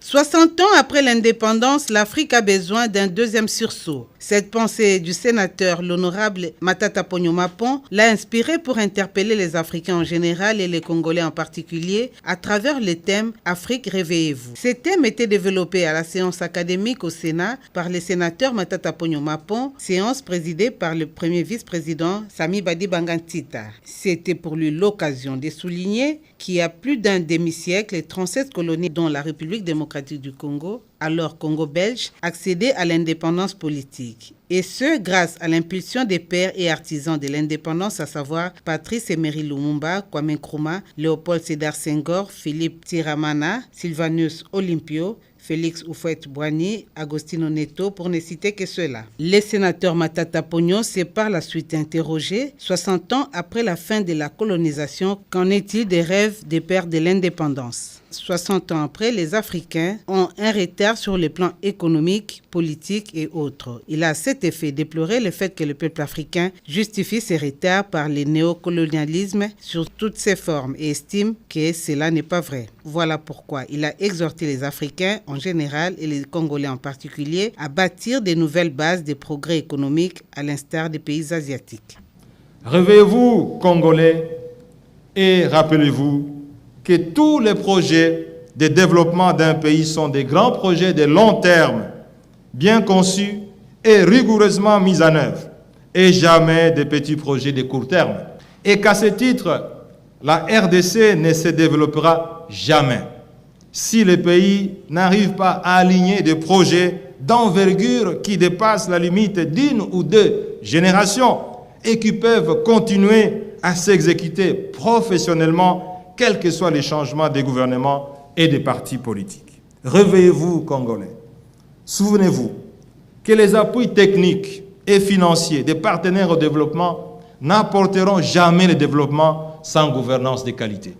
60 ans après l'indépendance, l'Afrique a besoin d'un deuxième sursaut. Cette pensée du sénateur, l'honorable Matata Ponyo Mapon, l'a inspiré pour interpeller les Africains en général et les Congolais en particulier à travers le thème « Afrique, réveillez-vous ». Ces thèmes étaient développés à la séance académique au Sénat par le sénateur Matata Ponyo Mapon, séance présidée par le premier vice-président Sami Badi Bangantita. C'était pour lui l'occasion de souligner qu'il y a plus d'un demi-siècle, 37 colonies dont la République démocratique du Congo, alors Congo belge, accédaient à l'indépendance politique. Et ce, grâce à l'impulsion des pères et artisans de l'indépendance, à savoir Patrice Emery Lumumba, Kwame Nkrumah, Léopold Sédar Senghor, Philippe Tiramana, Sylvanus Olympio, Félix Houphouët-Boigny, Agostino Neto, pour ne citer que ceux-là. Le sénateur Matata Ponyo s'est par la suite interrogé, 60 ans après la fin de la colonisation, qu'en est-il des rêves des pères de l'indépendance ? 60 ans après, les Africains ont un retard sur les plans économiques, politiques et autres. Il a à cet effet déploré le fait que le peuple africain justifie ces retards par le néocolonialisme sur toutes ses formes et estime que cela n'est pas vrai. Voilà pourquoi il a exhorté les Africains en général et les Congolais en particulier à bâtir de nouvelles bases de progrès économiques à l'instar des pays asiatiques. Réveillez-vous, Congolais, et rappelez-vous que tous les projets de développement d'un pays sont des grands projets de long terme, bien conçus et rigoureusement mis en œuvre, et jamais des petits projets de court terme. Et qu'à ce titre, la RDC ne se développera jamais si le pays n'arrive pas à aligner des projets d'envergure qui dépassent la limite d'une ou deux générations et qui peuvent continuer à s'exécuter professionnellement quels que soient les changements des gouvernements et des partis politiques. Réveillez-vous, Congolais. Souvenez-vous que les appuis techniques et financiers des partenaires au développement n'apporteront jamais le développement sans gouvernance de qualité.